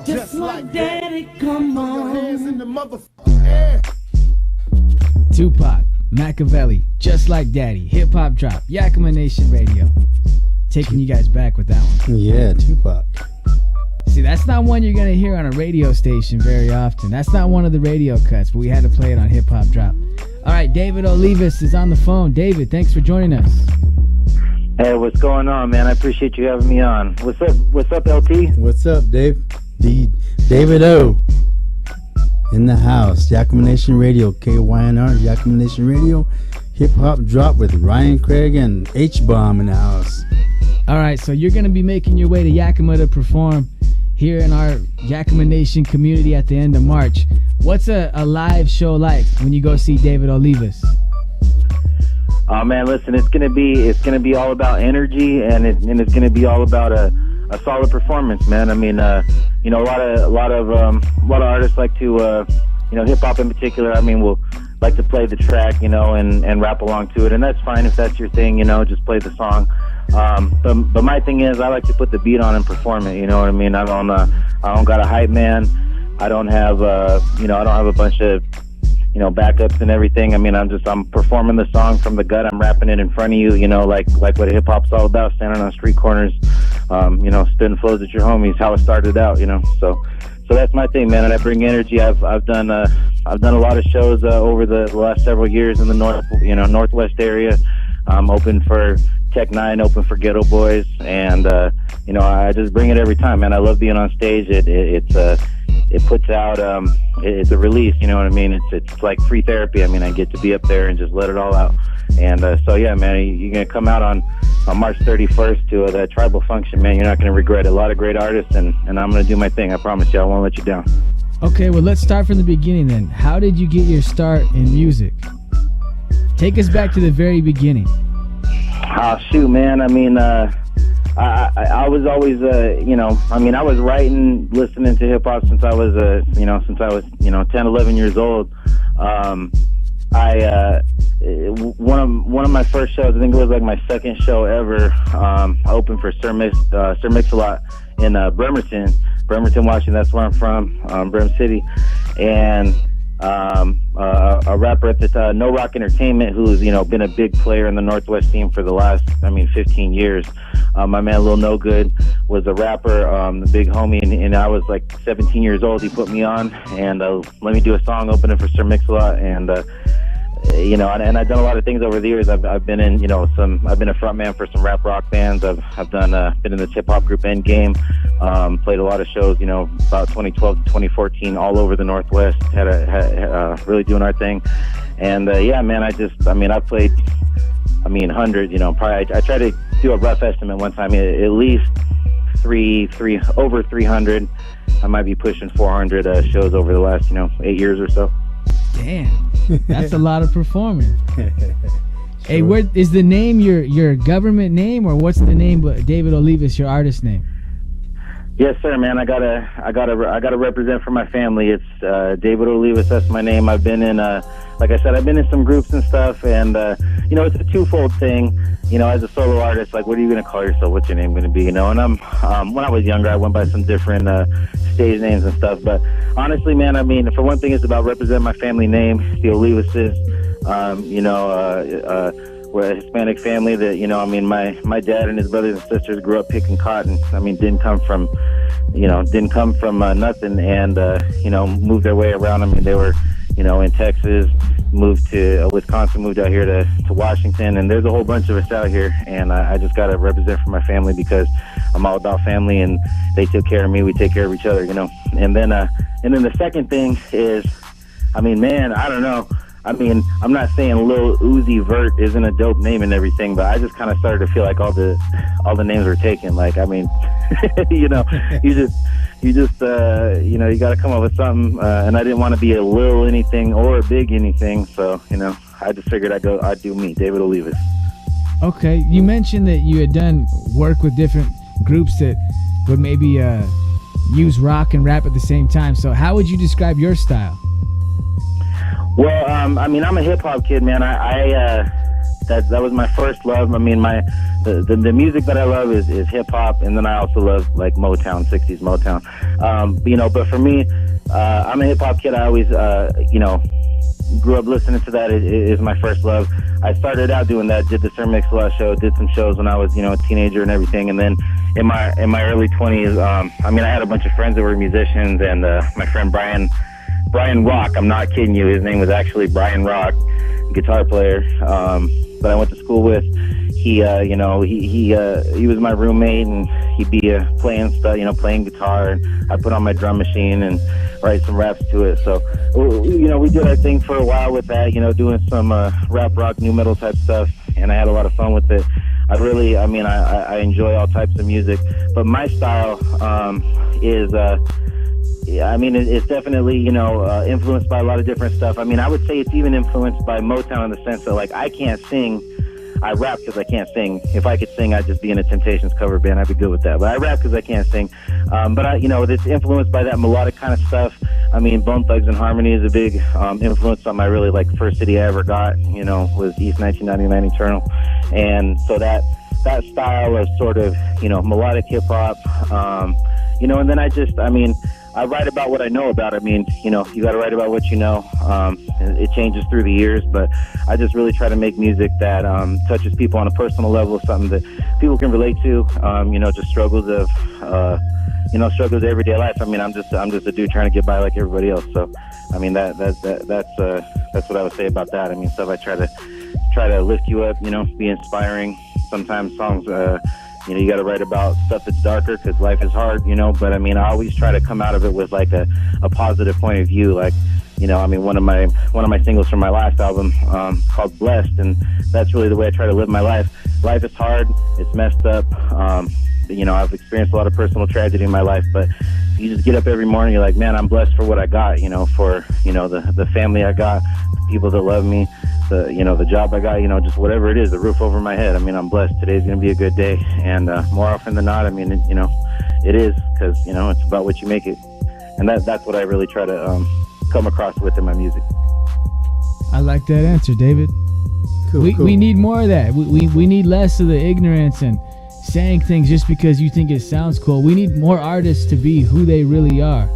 Just like daddy, come on. Hands in the motherfucker. Tupac, Machiavelli, Just Like Daddy, HipHop Drop, Yakama Nation Radio. Taking you guys back with that one. Yeah, Tupac. See, that's not one you're going to hear on a radio station very often. That's not one of the radio cuts, but we had to play it on HipHop Drop. All right, David Olivas is on the phone. David, thanks for joining us. Hey, what's going on, man? I appreciate you having me on. What's up, LT? What's up, Dave? David O. In the house. Yakama Nation Radio, KYNR, Yakama Nation Radio. HipHop Drop with Ryan Craig and H-Bomb in the house. All right, so you're going to be making your way to Yakima to perform here in our Yakama Nation community at the end of March. What's a live show like when you go see David Olivas? Oh man, listen, it's gonna be all about energy, and it's gonna be all about a solid performance, man. I mean, you know, a lot of artists like to, you know, hip hop in particular. I mean, will like to play the track, you know, and rap along to it, and that's fine if that's your thing, you know, just play the song. But my thing is, I like to put the beat on and perform it. You know what I mean? I don't got a hype man. I don't have you know, I don't have a bunch of, you know, backups and everything. I mean, I'm performing the song from the gut. I'm rapping it in front of you, you know, like what hip hop's all about, standing on street corners, you know, spitting flows at your homies, how it started out, you know. So that's my thing, man. And I bring energy. I've done a lot of shows over the last several years in the northwest area. I'm open for Tech Nine, open for Ghetto Boys, and you know, I just bring it every time, man. I love being on stage. It puts out, it's a release, you know what I mean? It's like free therapy. I mean, I get to be up there and just let it all out. And so yeah, man, you're gonna come out on March 31st to that tribal function, man. You're not gonna regret it. A lot of great artists, and I'm gonna do my thing. I promise you, I won't let you down. Okay, well, let's start from the beginning then. How did you get your start in music? Take us back to the very beginning. Oh shoot, man. I mean, I was always, you know, I mean, I was writing, listening to hip hop since I was, you know, 10, 11 years old. One of my first shows, I think it was like my second show ever. I opened for Sir Mix-a-Lot in Bremerton, Washington. That's where I'm from, Bremer City, and a rapper at the No Rock Entertainment, who's, you know, been a big player in the Northwest scene for the last, 15 years. My man Lil No Good was a rapper, the big homie, and I was like 17 years old. He put me on and let me do a song opening for Sir Mix-a-Lot, and you know, and I've done a lot of things over the years. I've been in, you know, I've been a frontman for some rap rock bands. I've done been in the hip hop group Endgame. Played a lot of shows, you know, about 2012 to 2014, all over the Northwest. Had really doing our thing, and yeah, man, I played, hundreds, you know, probably. I tried to do a rough estimate one time, at least over 300. I might be pushing 400 shows over the last, 8 years or so. Damn, that's a lot of performing. Sure. Hey, where is the name your government name, or what's the name? David Olivas, your artist name? Yes, sir, man. I gotta represent for my family. It's David Olivas. That's my name. I've been in, like I said, I've been in some groups and stuff, and it's a twofold thing. As a solo artist, like, what are you gonna call yourself? What's your name gonna be? And I'm when I was younger, I went by some different stage names and stuff. But honestly, man, for one thing, it's about representing my family name, the Olivases. We're a Hispanic family that, my dad and his brothers and sisters grew up picking cotton. Didn't come from nothing, and, moved their way around. They were, in Texas, moved to Wisconsin, moved out here to Washington, and there's a whole bunch of us out here, and I just got to represent for my family, because I'm all about family, and they took care of me, we take care of each other, And then the second thing is, I don't know. I'm not saying Lil Uzi Vert isn't a dope name and everything, but I just kind of started to feel like all the names were taken. Like, you got to come up with something. And I didn't want to be a Lil anything or a Big anything. So, I just figured I'd do me, David Olivas. Okay. You mentioned that you had done work with different groups that would maybe use rock and rap at the same time. So how would you describe your style? Well, I'm a hip hop kid, man. I that was my first love. I mean, the music that I love is hip hop, and then I also love like Motown, 60s Motown. But for me, I'm a hip hop kid. I always, grew up listening to that. It is my first love. I started out doing that, did the Sir Mix-a-Lot show, did some shows when I was, a teenager and everything. And then in my early 20s, I had a bunch of friends that were musicians, and my friend Brian Rock, I'm not kidding you, his name was actually Brian Rock, guitar player, that I went to school with. He was my roommate, and he'd be playing stuff, playing guitar, and I put on my drum machine and write some raps to it. So, we did our thing for a while with that, doing some rap, rock, new metal type stuff, and I had a lot of fun with it. I enjoy all types of music, but my style is, it's definitely, influenced by a lot of different stuff. I would say it's even influenced by Motown in the sense that, like, I can't sing. I rap because I can't sing. If I could sing, I'd just be in a Temptations cover band. I'd be good with that. But I rap because I can't sing. It's influenced by that melodic kind of stuff. Bone Thugs and Harmony is a big influence on my really, like, first CD I ever got, was East 1999 Eternal. And so that style of sort of, melodic hip-hop, and then I write about what I know about. You got to write about what you know. It changes through the years, but I just really try to make music that touches people on a personal level, something that people can relate to. Just struggles of, struggles of everyday life. I'm just a dude trying to get by like everybody else. So, that's what I would say about that. Stuff I try to lift you up. Be inspiring. Sometimes songs. You got to write about stuff that's darker because life is hard, but I always try to come out of it with like a positive point of view. Like, one of my singles from my last album, called Blessed, and that's really the way I try to live my life. Life is hard. It's messed up. I've experienced a lot of personal tragedy in my life, but you just get up every morning, you're like, man, I'm blessed for what I got, for, the family I got, the people that love me, the job I got, just whatever it is, the roof over my head. I'm blessed. Today's going to be a good day. And more often than not, it is, because, it's about what you make it. And that's what I really try to come across with in my music. I like that answer, David. Cool. We need more of that. We need less of the ignorance and saying things just because you think it sounds cool. We need more artists to be who they really are.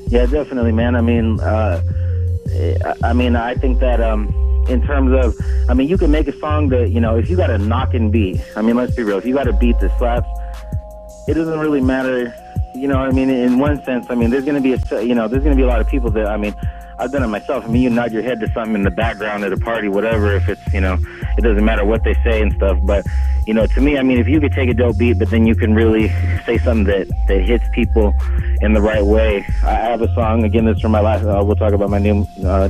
Yeah, definitely, man. I think that in terms of, you can make a song that, if you got a knocking beat, let's be real, if you got a beat that slaps, it doesn't really matter, in one sense. There's going to be a lot of people that, I've done it myself. You nod your head to something in the background at a party, whatever, if it's, it doesn't matter what they say and stuff. But, to me, if you could take a dope beat, but then you can really say something that hits people in the right way. I have a song, again, this is from my last, we'll talk about my new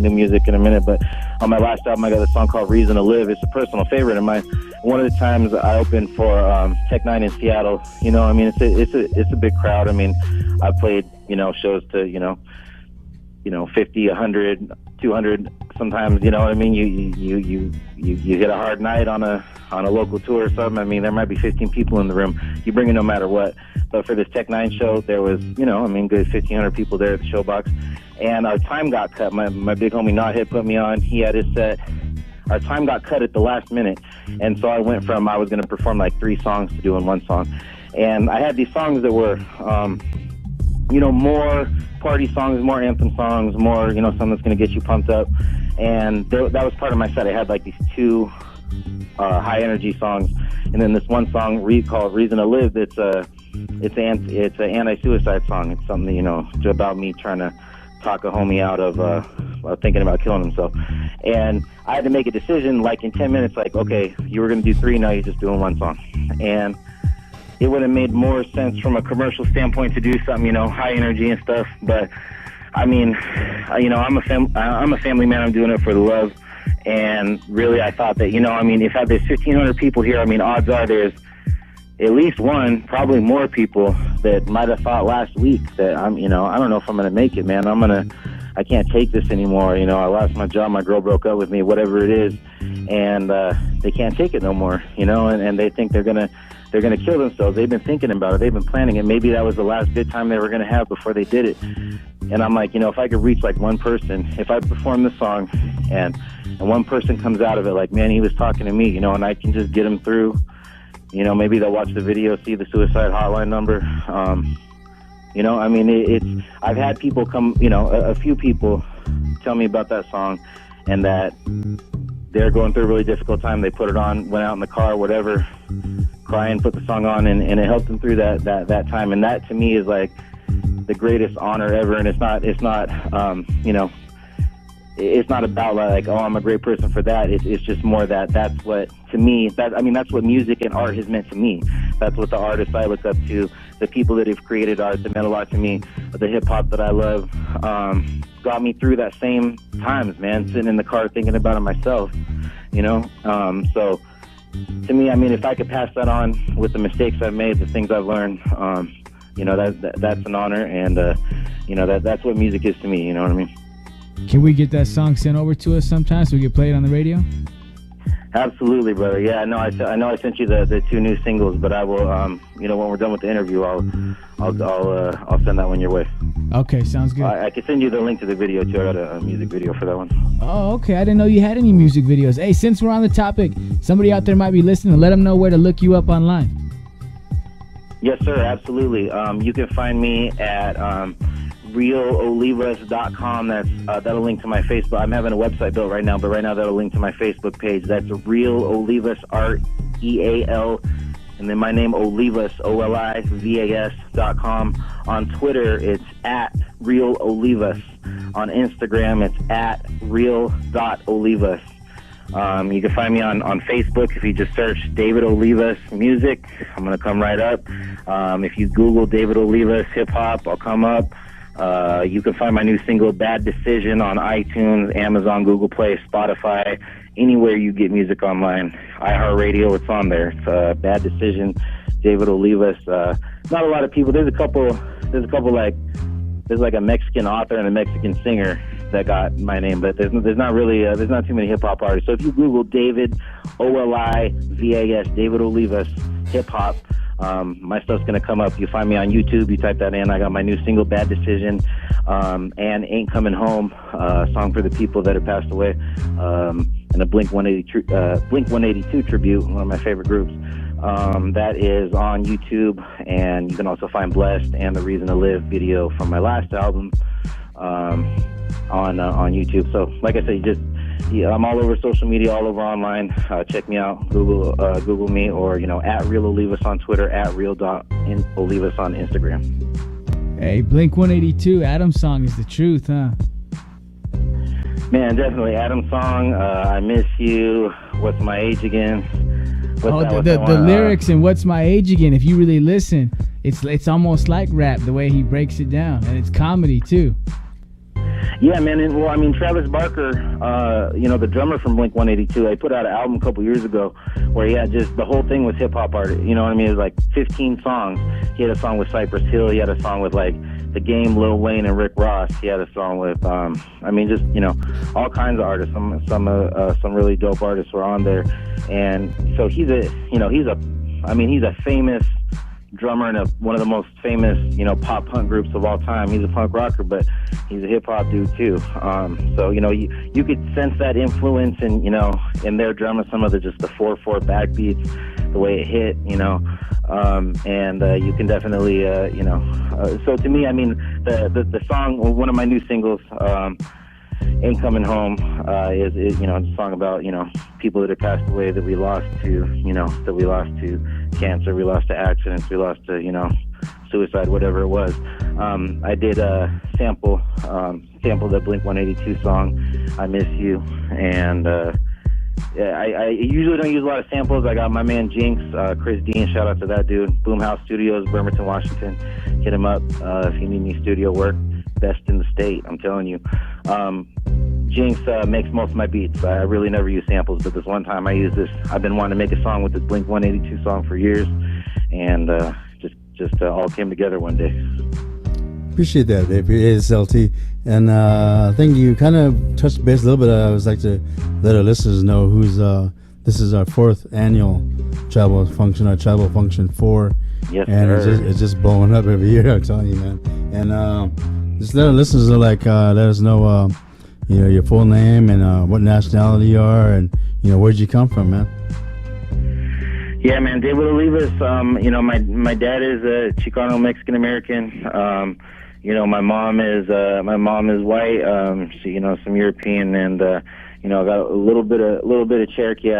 music in a minute, but on my last album, I got a song called Reason to Live. It's a personal favorite of mine. One of the times I opened for Tech 9 in Seattle, it's a big crowd. I played, shows to, 50, 100, 200 sometimes, you hit a hard night on a local tour or something. There might be 15 people in the room. You bring it no matter what. But for this Tech 9 show, there was, good 1,500 people there at the showbox. And our time got cut. My big homie Knothead put me on. He had his set. Our time got cut at the last minute. And so I went from, I was going to perform like 3 songs to doing 1 song. And I had these songs that were, more party songs, more anthem songs, more, something that's going to get you pumped up. And that was part of my set. I had like these 2 high energy songs, and then this one song called Reason to Live. It's an anti-suicide song. It's something, about me trying to talk a homie out of thinking about killing himself. And I had to make a decision like in 10 minutes, like, okay, you were going to do 3, now you're just doing 1 song. And it would have made more sense from a commercial standpoint to do something, high energy and stuff. But I'm a family man. I'm doing it for the love. And really, I thought that, if there's 1,500 people here, odds are there's at least one, probably more people that might have thought last week that I don't know if I'm going to make it, man. I can't take this anymore. I lost my job. My girl broke up with me, whatever it is. And they can't take it no more, and they think they're going to kill themselves. They've been thinking about it. They've been planning it. Maybe that was the last good time they were going to have before they did it. And I'm like, if I could reach like one person, if I perform this song and and one person comes out of it like, man, he was talking to me, and I can just get him through. Maybe they'll watch the video, see the suicide hotline number. It's I've had people come, a few people tell me about that song, and that they're going through a really difficult time. They put it on, went out in the car, whatever, crying, put the song on, and it helped them through that time. And that to me is like the greatest honor ever. And it's not it's not about like, oh, I'm a great person for that. It's just more that's what, to me, that's what music and art has meant to me. That's what the artists I look up to, the people that have created art that meant a lot to me, the hip hop that I love, got me through that same times, man, sitting in the car thinking about it myself, So to me, if I could pass that on with the mistakes I've made, the things I've learned, that's an honor, and that's what music is to me. You know what I mean? Can we get that song sent over to us sometime so we can play it on the radio? Absolutely, brother. Yeah, I know I sent you the 2 new singles, but I will, when we're done with the interview, I'll send that one your way. Okay, sounds good. I can send you the link to the video too. I got a music video for that one. Oh, okay. I didn't know you had any music videos. Hey, since we're on the topic, somebody out there might be listening. Let them know where to look you up online. Yes, sir. Absolutely. You can find me at realolivas.com. That'll link to my Facebook. I'm having a website built right now, but right now that'll link to my Facebook page. That's Real Olivas, REAL, and then my name, Olivas, OLIVAS.com. On Twitter, it's at Real Olivas. On Instagram, it's at real.olivas. You can find me on Facebook if you just search David Olivas Music. I'm going to come right up. If you Google David Olivas Hip Hop, I'll come up. You can find my new single, Bad Decision, on iTunes, Amazon, Google Play, Spotify, anywhere you get music online. iHeartRadio, it's on there. It's Bad Decision, David Olivas. Not a lot of people. There's a couple like a Mexican author and a Mexican singer that got my name, but there's not too many hip hop artists. So if you Google David Olivas, David Olivas hip hop, my stuff's gonna come up. You find me on YouTube. You type that in. I got my new single, Bad Decision, and Ain't Coming Home, song for the people that have passed away, and a Blink 182 tribute, one of my favorite groups. That is on YouTube, and you can also find Blessed and the Reason to Live video from my last album on YouTube. So like I said, I'm all over social media, all over online. Check me out. Google me, or at Real Olivas on Twitter, at Real.Olivas on Instagram. Hey, Blink 182, Adam's song is the truth, huh? Man, definitely. Adam's song, I Miss You, What's My Age Again? The lyrics and What's My Age Again, if you really listen, it's almost like rap, the way he breaks it down, and it's comedy too. Yeah, man. Travis Barker, the drummer from Blink 182, I put out an album a couple years ago where he had just the whole thing was hip hop art. You know what I mean? It was like 15 songs. He had a song with Cypress Hill. He had a song with like The Game, Lil Wayne, and Rick Ross. He had a song with, all kinds of artists. Some really dope artists were on there, and so he's a famous drummer in one of the most famous, pop punk groups of all time. He's a punk rocker, but he's a hip hop dude too. So you could sense that influence in their drummer, some of the 4/4 backbeats, the way it hit, and you can definitely, so to me, the song, one of my new singles, Ain't Coming Home, is a song about people that have passed away, that we lost to cancer, we lost to accidents, we lost to suicide, whatever it was. I did sample the Blink 182 song, I Miss You, and I usually don't use a lot of samples. I got my man Jinx, Chris Dean, shout out to that dude, Boomhouse Studios, Bremerton, Washington. Hit him up if you need any studio work. Best in the state, I'm telling you. Jinx makes most of my beats. I really never use samples, but this one time I used this. I've been wanting to make a song with this Blink 182 song for years, and just all came together one day. Appreciate that, Dave. It is LT, and I think you kind of touched base a little bit. I would like to let our listeners know this is our 4th annual Tribal Function 4. Yes, and sir. it's just blowing up every year. I'm telling you, man. And just let our listeners know, let us know your full name and what nationality you are, and where'd you come from, man? Yeah, man, David Olivas. My dad is a Chicano Mexican American. My mom is white. Some European, and I got a little bit of Cherokee.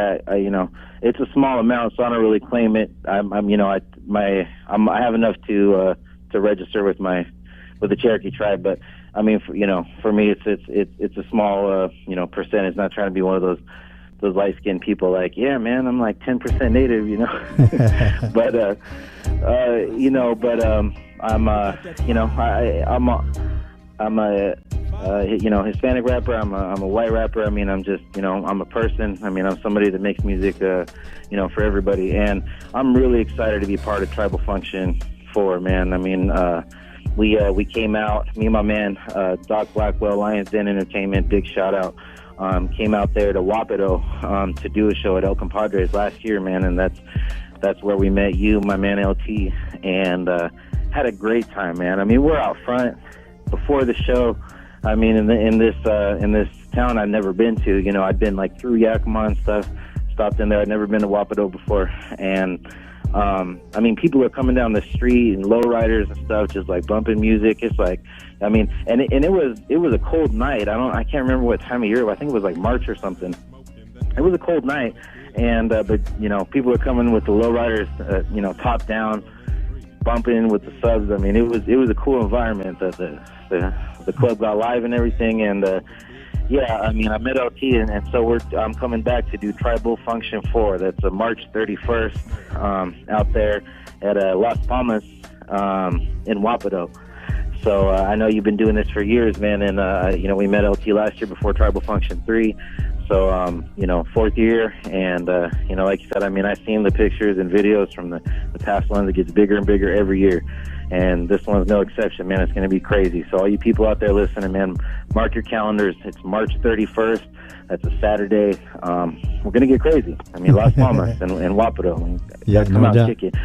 It's a small amount, so I don't really claim it. I have enough to register with the Cherokee tribe, but I mean, for me, it's a small percentage. Not trying to be one of those light-skinned people like, yeah, man, I'm like 10% native, but I'm a Hispanic rapper. I'm a white rapper. I mean, I'm just, I'm a person. I mean, I'm somebody that makes music, for everybody. And I'm really excited to be part of Tribal Function 4, man. I mean, we came out, me and my man, Doc Blackwell, Lions Den Entertainment, big shout out. Came out there to Wapato to do a show at El Compadres last year, man, and that's where we met you, my man LT, and had a great time, man. I mean, we're out front before the show. I mean, in this town I've never been to. I'd been like through Yakima and stuff, stopped in there. I'd never been to Wapato before, and I mean, people are coming down the street and lowriders and stuff, just like bumping music. It's like, I mean, and it was a cold night. I can't remember what time of year. I think it was like March or something. It was a cold night, and but people are coming with the lowriders, top down, bumping with the subs. I mean, it was a cool environment. That the club got live and everything, and yeah, I mean, I met LT, and so I'm coming back to do Tribal Function 4. That's March 31st out there at Las Palmas in Wapato. So I know you've been doing this for years, man, and we met LT last year before Tribal Function 3. So, fourth year, and, like you said, I mean, I've seen the pictures and videos from the past ones. It gets bigger and bigger every year, and this one's no exception, man. It's going to be crazy. So all you people out there listening, man, mark your calendars. It's March 31st. That's a Saturday. We're going to get crazy. I mean, Las Palmas and Wapato. I mean, yeah, come out and kick it.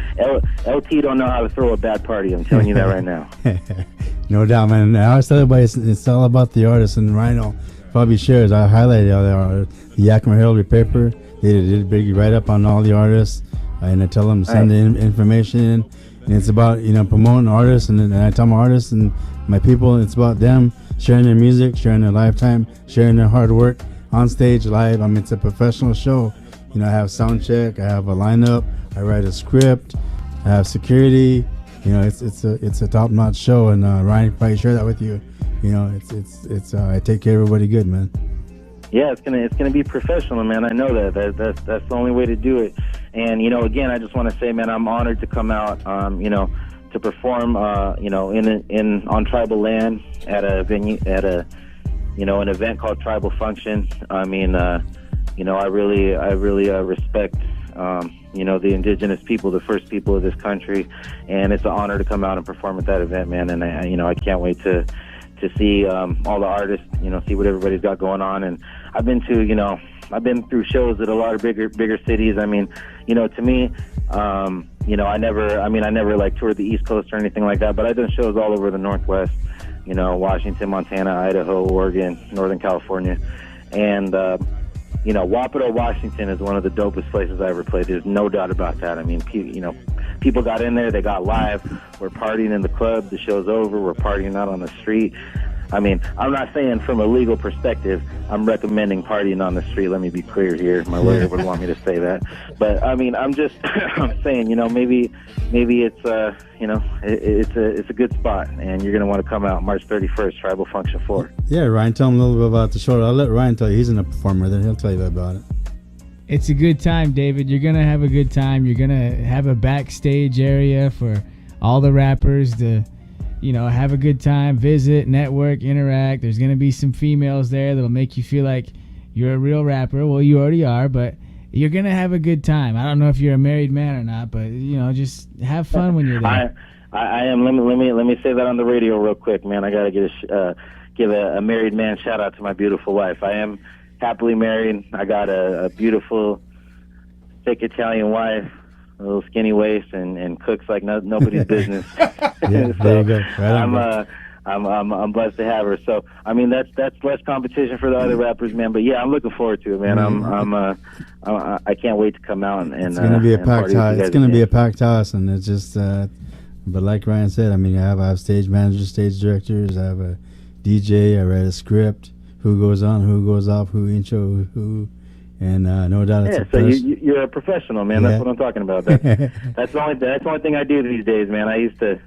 LT don't know how to throw a bad party. I'm telling you that right now. No doubt, man. I always tell everybody it's all about the artist, and Rhino probably shares. I highlighted all the Yakima Herald paper. They did a big write-up on all the artists, and I tell them to send the information in. And it's about, promoting artists, and I tell my artists and my people, it's about them sharing their music, sharing their lifetime, sharing their hard work on stage, live. I mean, it's a professional show. I have sound check, I have a lineup, I write a script, I have security. It's a top-notch show, and Ryan can probably share that with you. I take care of everybody good, man. Yeah, it's gonna be professional, man. I know that's the only way to do it. And again, I just want to say, man, I'm honored to come out, to perform, on tribal land at a venue, at an event called Tribal Function. I mean, I really respect, the indigenous people, the first people of this country, and it's an honor to come out and perform at that event, man. And I can't wait to see all the artists, see what everybody's got going on. And I've been through shows at a lot of bigger cities. I mean, to me, I never like toured the East Coast or anything like that, but I've done shows all over the Northwest, Washington, Montana, Idaho, Oregon, Northern California. And, Wapato, Washington is one of the dopest places I ever played. There's no doubt about that. I mean, people got in there, they got live. We're partying in the club. The show's over. We're partying out on the street. I mean, I'm not saying from a legal perspective, I'm recommending partying on the street. Let me be clear here. My lawyer would want me to say that. But I mean, I'm saying, maybe it's, it's a good spot, and you're going to want to come out March 31st, Tribal Function 4. Yeah, Ryan, tell him a little bit about the show. I'll let Ryan tell you. He's a performer, then he'll tell you about it. It's a good time, David. You're going to have a good time. You're going to have a backstage area for all the rappers to, have a good time, visit, network, interact. There's going to be some females there that'll make you feel like you're a real rapper. Well, you already are, but you're going to have a good time. I don't know if you're a married man or not, but, just have fun when you're there. I am. Let me say that on the radio real quick, man. I got to give a married man shout out to my beautiful wife. I am happily married. I got a beautiful, thick Italian wife, a little skinny waist, and cooks like nobody's business. Yeah, so there you go. Right I'm blessed to have her. So I mean, that's less competition for the other rappers, man. But yeah, I'm looking forward to it, man. I can't wait to come out and it's gonna be a packed house. It's gonna be a packed house, and it's just. But like Ryan said, I mean, I have stage managers, stage directors. I have a DJ. I write a script. Who goes on? Who goes off? Who intro? Who? And no doubt, it's so you're a professional, man. Yeah. That's what I'm talking about. That's the only thing I do these days, man. I used to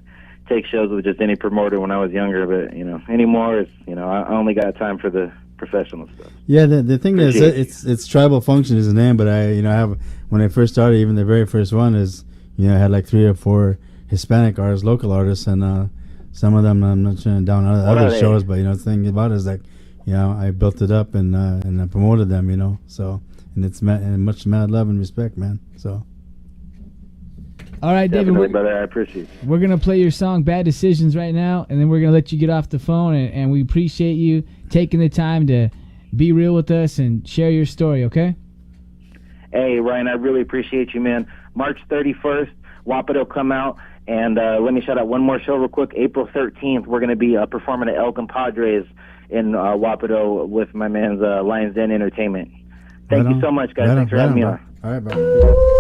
take shows with just any promoter when I was younger, but anymore, it's I only got time for the professional stuff. Yeah, the thing is, it's Tribal Function is the name, but I have when I first started, even the very first one is I had like 3 or 4 Hispanic artists, local artists, and some of them I'm not shutting down other shows, but the thing about it is like I built it up and I promoted them, so and it's much mad love and respect, man. So. All right, David. Brother, I appreciate it. We're gonna play your song "Bad Decisions" right now, and then we're gonna let you get off the phone. And we appreciate you taking the time to be real with us and share your story. Okay. Hey, Ryan, I really appreciate you, man. March 31st, Wapato come out. And let me shout out one more show real quick. April 13th, we're going to be performing at El Compadres in Wapato with my man's Lions Den Entertainment. Thank you so much, guys. Thanks for having me on. All right, bro.